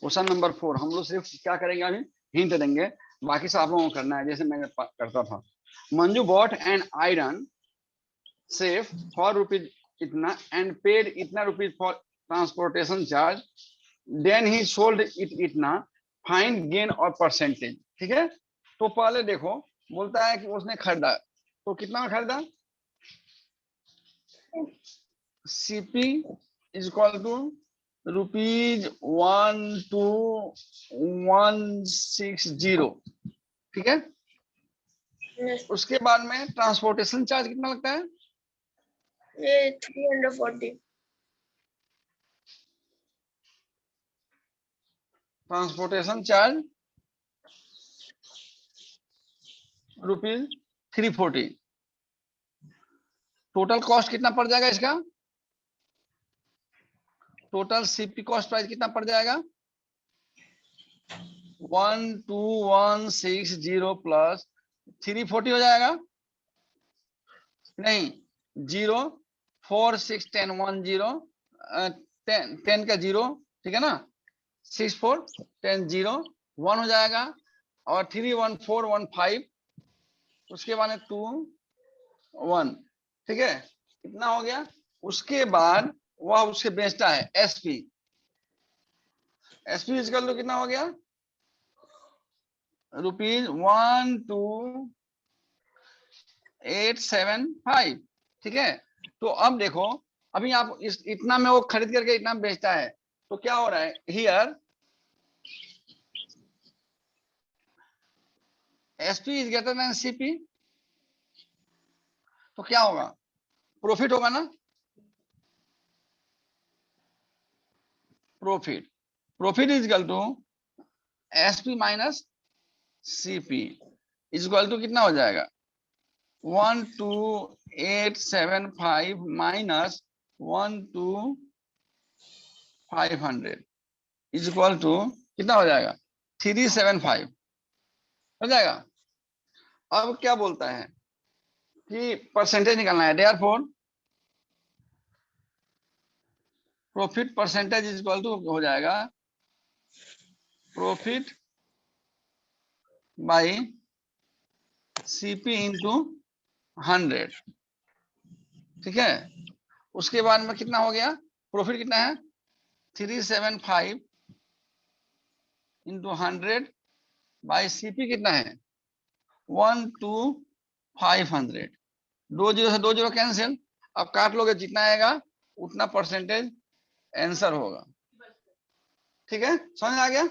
Question number 4 हम लोग सिर्फ क्या करेंगे, अभी हिंट देंगे, बाकी सब आप लोगों को करना है जैसे मैं करता था। Manju bought an iron safe for rupees इतना एंड पेड इतना rupees for transportation charge, then he sold it इतना, फाइंड गेन और परसेंटेज। ठीक है, तो पहले देखो, बोलता है कि उसने खरीदा, तो कितना में खरीदा, सीपी इज इक्वल टू ₹12,160। ठीक है, उसके बाद में ट्रांसपोर्टेशन चार्ज कितना लगता है, ये 340। Transportation charge ₹340। टोटल कॉस्ट कितना पड़ जाएगा इसका, टोटल सीपी कॉस्ट प्राइस कितना पड़ जाएगा, 12,160 प्लस 340 हो जाएगा, नहीं 0, 4, 6, 10, 10, 10 का 0, ठीक है ना, 6, 4, 10, 0, 1 हो जाएगा, और 3, 1, 4, 1, 5, उसके बाद 2, 1। ठीक है, इतना हो गया। उसके बाद वह उसके बेचता है एसपी, एसपी इसका तो कितना हो गया, ₹12,875। ठीक है, तो अब देखो, अभी आप इस इतना में वो खरीद करके इतना में बेचता है, तो क्या हो रहा है here, SP is greater than CP, तो क्या होगा, प्रॉफिट होगा ना, profit, profit is equal to SP minus CP is equal to कितना हो जाएगा, 12,875 माइनस 12,500 इज इक्वल टू कितना हो जाएगा, 375 हो जाएगा। अब क्या बोलता है कि परसेंटेज निकालना है, therefore profit percentage is equal to हो जाएगा प्रॉफिट बाई सीपी इंटू 100। ठीक है, उसके बाद में कितना हो गया, प्रॉफिट कितना है, 375 इंटू 100 बाई सीपी कितना है, 12,500। 2 जीरो से 2 जीरो कैंसिल, अब काट लोगे जितना आएगा उतना परसेंटेज आंसर होगा। ठीक है, समझ आ गया,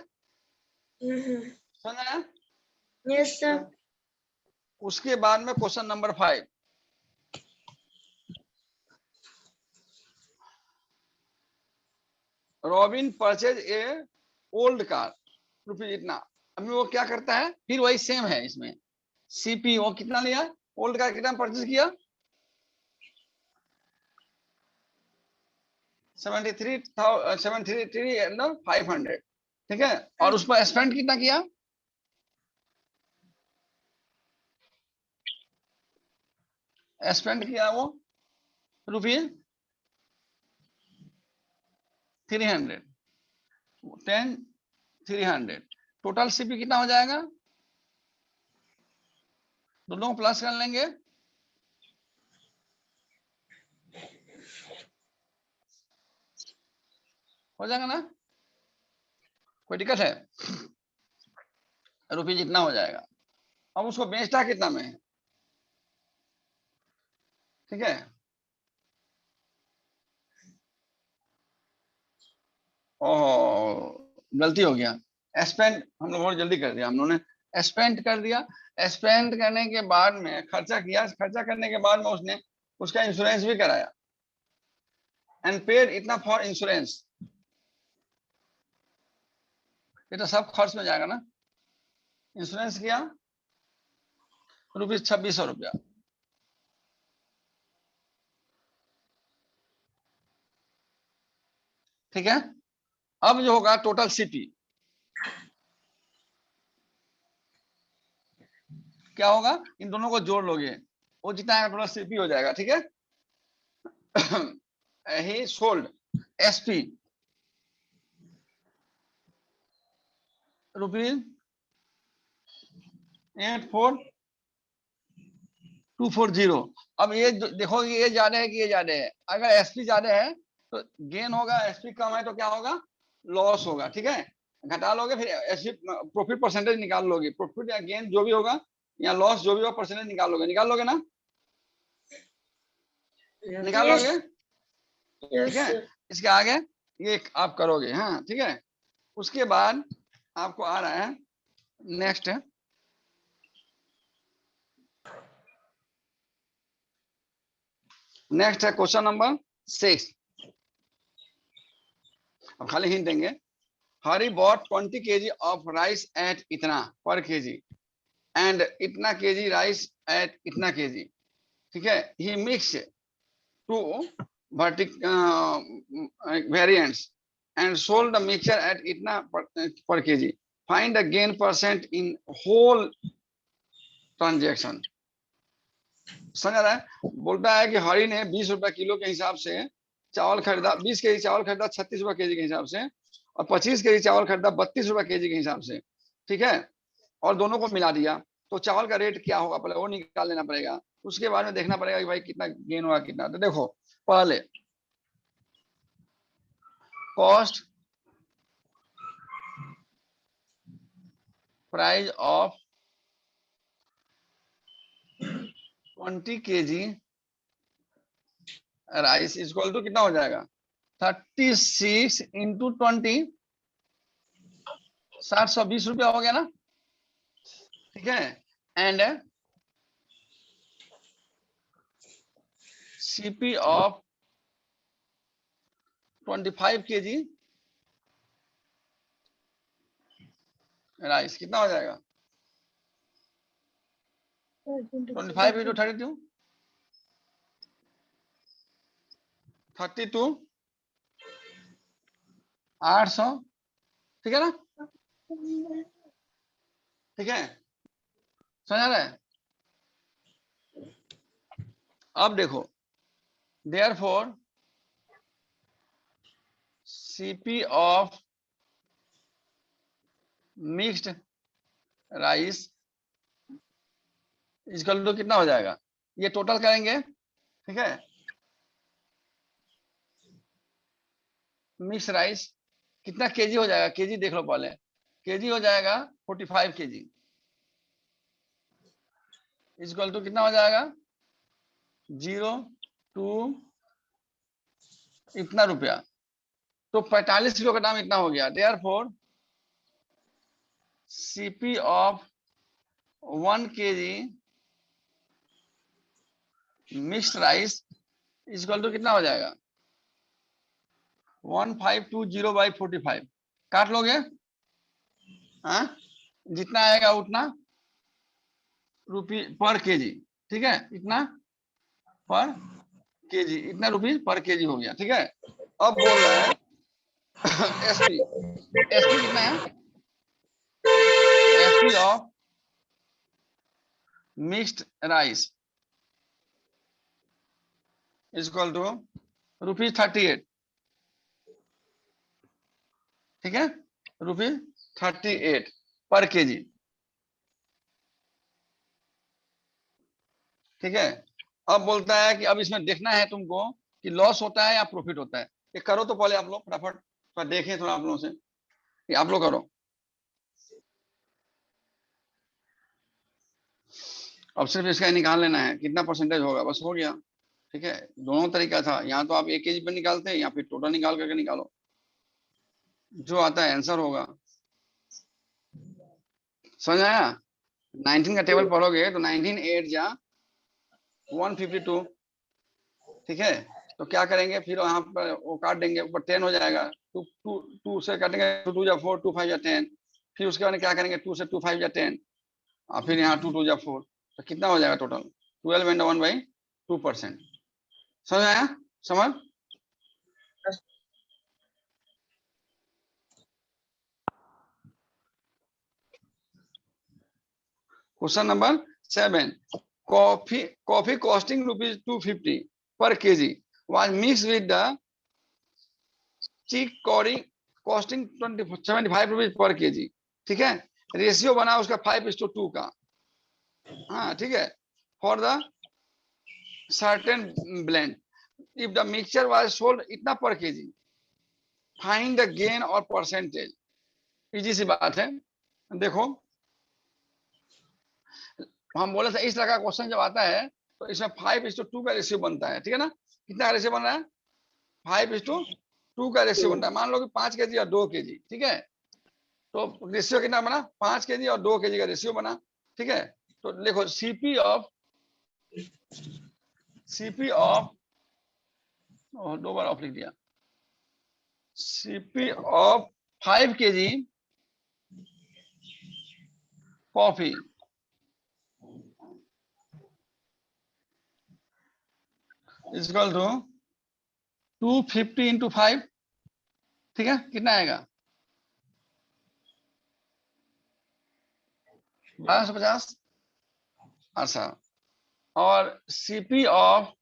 समझ आया। Yes sir. उसके बाद में question number 5, robin purchase a old car rupees इतना। अभी वो क्या करता है, फिर वही सेम है इसमें, सीपी वो कितना लिया, ओल्ड कार कितना परचेज किया, 73,500। ठीक है, और उस पर स्पेंड कितना किया, स्पेंड किया वो ₹300, 10, 300, टोटल सीपी कितना हो जाएगा, दोनों प्लस कर लेंगे, हो जाएगा ना, कोई दिक्कत है, रुपीज इतना हो जाएगा। अब उसको बेचता कितना में है, ठीक है, ओह गलती हो गया, स्पेंड हम लोग बहुत जल्दी कर दिया, हम लोगों ने स्पेंड कर दिया। स्पेंड करने के बाद में खर्चा किया, खर्चा करने के बाद में उसने उसका इंश्योरेंस भी कराया, एंड पेड इतना फॉर इंश्योरेंस, ये तो सब खर्च में जाएगा ना, इंश्योरेंस किया ₹2600। ठीक है, अब जो होगा टोटल सीपी क्या होगा, इन दोनों को जोड़ लोगे, वो जितना है टोटल सीपी हो जाएगा। ठीक है, he sold SP रुपीज 84240। अब ये देखो ये ज्यादा है कि ये ज्यादा है। अगर एसपी ज्यादा है तो गेन होगा, एसपी कम है तो क्या होगा, लॉस होगा। ठीक है, घटा लोगे फिर एसपी प्रॉफिट परसेंटेज निकाल लोगे, प्रॉफिट या गेन जो भी होगा या लॉस जो भी होगा परसेंटेज निकाल लोगे ना, निकाल Yes. लोगे। Yes, ठीक है, sir. इसके आगे ये आप करोगे। हाँ ठीक है, उसके बाद आपको आ रहा है नेक्स्ट है क्वेश्चन नंबर 6। अब खाली हिंट देंगे। Hari bought 20 kg of rice at इतना पर केजी एंड इतना केजी राइस एट इतना केजी। ठीक है, he mix two variants and sold the mixture at इतना per kg. Find the gain percent in whole transaction. समझ रहा है? बोलता है कि हरी ने 20 रुपए किलो के हिसाब से चावल खरीदा, 20 केजी चावल खरीदा 36 रुपए केजी के हिसाब से, और 25 केजी चावल खरीदा 32 रुपए केजी के हिसाब से। ठीक है, और दोनों को मिला दिया तो चावल का रेट क्या होगा पहले वो निकाल लेना पड़ेगा। उसके बाद में देखना पड़ेगा कि भाई कितना गेन हुआ कितना। तो देखो पहले cost price of 20 kg rice equal to कितना हो जाएगा, 36 इंटू 20, 720 रुपया हो गया ना। ठीक है, and CP of 25 kg rice कितना हो जाएगा, 25 इंटू 32, 32 800। ठीक है ना, ठीक है, समझ रहे हैं? अब देखो therefore CP of mixed rice equal to कितना हो जाएगा, ये टोटल करेंगे। ठीक है, मिक्स राइस कितना केजी हो जाएगा, केजी देख लो पहले, केजी हो जाएगा 45 kg इक्वल टू कितना हो जाएगा 0 टू इतना रुपया, तो 45 किलो का दाम इतना हो गया। Therefore CP of 1 kg mixed rice equal to कितना हो जाएगा 1520 बाई 45। काट लोगे, हाँ जितना आएगा उतना रुपी पर केजी। ठीक है, इतना पर केजी, इतना रुपीज पर केजी हो गया। ठीक है, अब बोल रहा है एसपी, एसपी कितना है, SP of mixed rice equal to rupees 38। ठीक है, रुपीज 38 पर केजी। ठीक है, अब बोलता है कि अब इसमें देखना है तुमको कि लॉस होता है या प्रॉफिट होता है। ये करो तो पहले आप लोग फटाफट थोड़ा देखें, थोड़ा आप लोगों से, ये आप लोग करो। अब सिर्फ इसका निकाल लेना है कितना परसेंटेज होगा, बस हो गया। ठीक है, दोनों तरीका था, यहाँ तो आप 1 kg पर निकालते हैं या फिर टोटल निकाल करके निकालो, जो आता है आंसर होगा। समझ आया? 19 का टेबल पढ़ोगे तो 19 8 जा 152। ठीक है, तो क्या करेंगे फिर वहां पर वो काट देंगे, ऊपर 10 हो जाएगा, 2 से काटेंगे, 2 2 जा 4, 2 5 जा 10। फिर उसके बाद क्या करेंगे, 2 से 2 5 जा 10, और फिर यहाँ 2 2 जा 4, तो कितना हो जाएगा टोटल 12 एंड 1/2%। समझ आया? समझ? Question number 7, coffee costing ₹250 per kg was mixed with the chicory costing ₹75 per kg। ठीक है, रेशियो बना उसका 5:2 का। हाँ ठीक है, for the certain blend if the mixture was sold इतना पर केजी, फाइंड द गेन और परसेंटेज। इजी सी बात है। देखो हम बोले थे इस तरह का क्वेश्चन जब आता है तो इसमें 5:2 का रेशियो बनता है, ठीक है ना। कितना का रेशियो बन रहा है? 5:2 का रेशियो बनता है। मान लो कि 5 केजी और 2 केजी, ठीक है, तो रेशियो कितना बना? 5 केजी और 2 केजी का रेशियो बना, ठीक है। तो देखो सीपी ऑफ 2 बार ऑफ लिख दिया, CP of 5 kg coffee is equal to 250 into 5, ठीक है, कितना आएगा? 1250। अच्छा, और सीपी ऑफ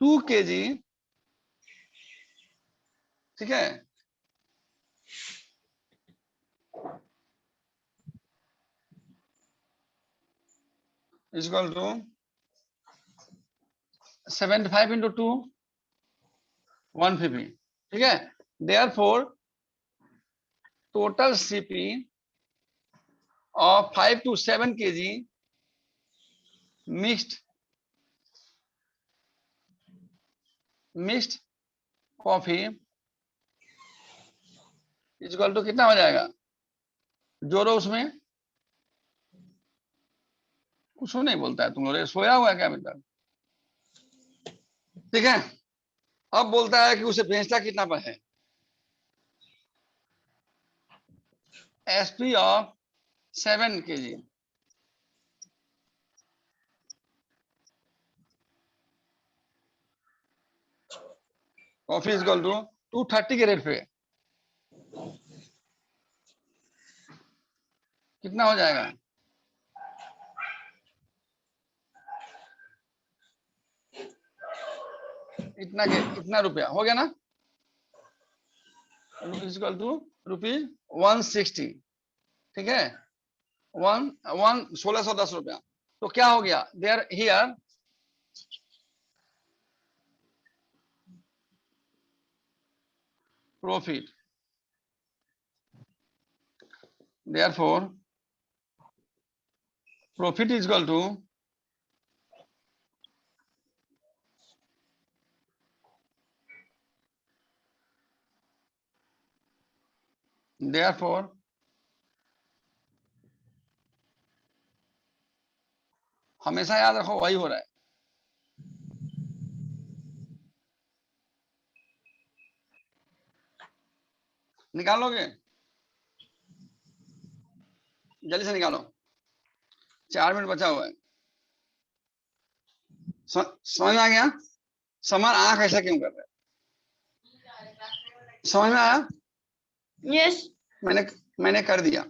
2 केजी, ठीक है, इज इक्वल टू 75 इंटू 2 150, ठीक है। Therefore total CP of 5 to 7 kg mixed coffee is equal to कितना हो जाएगा? जोड़ो उसमें। कुछ नहीं बोलता है, तुम लोग सोया हुआ है क्या अभी तक? ठीक है, अब बोलता है कि उसे बेचता कितना पर है। SP of 7 kg, coffee is equal to 230 के रेट पे कितना हो जाएगा? इतना रुपया हो गया ना, इज इक्वल टू रुपीज 160, ठीक है, 1610 रुपया। तो क्या हो गया? There here profit, therefore profit is equal to therefore हमेशा याद रखो वही हो रहा है। निकालोगे? जल्दी से निकालो, 4 मिनट बचा हुआ है। समझ में आ गया? समर आंख ऐसा क्यों कर रहा है? समझ में आया? Yes. मैंने कर दिया।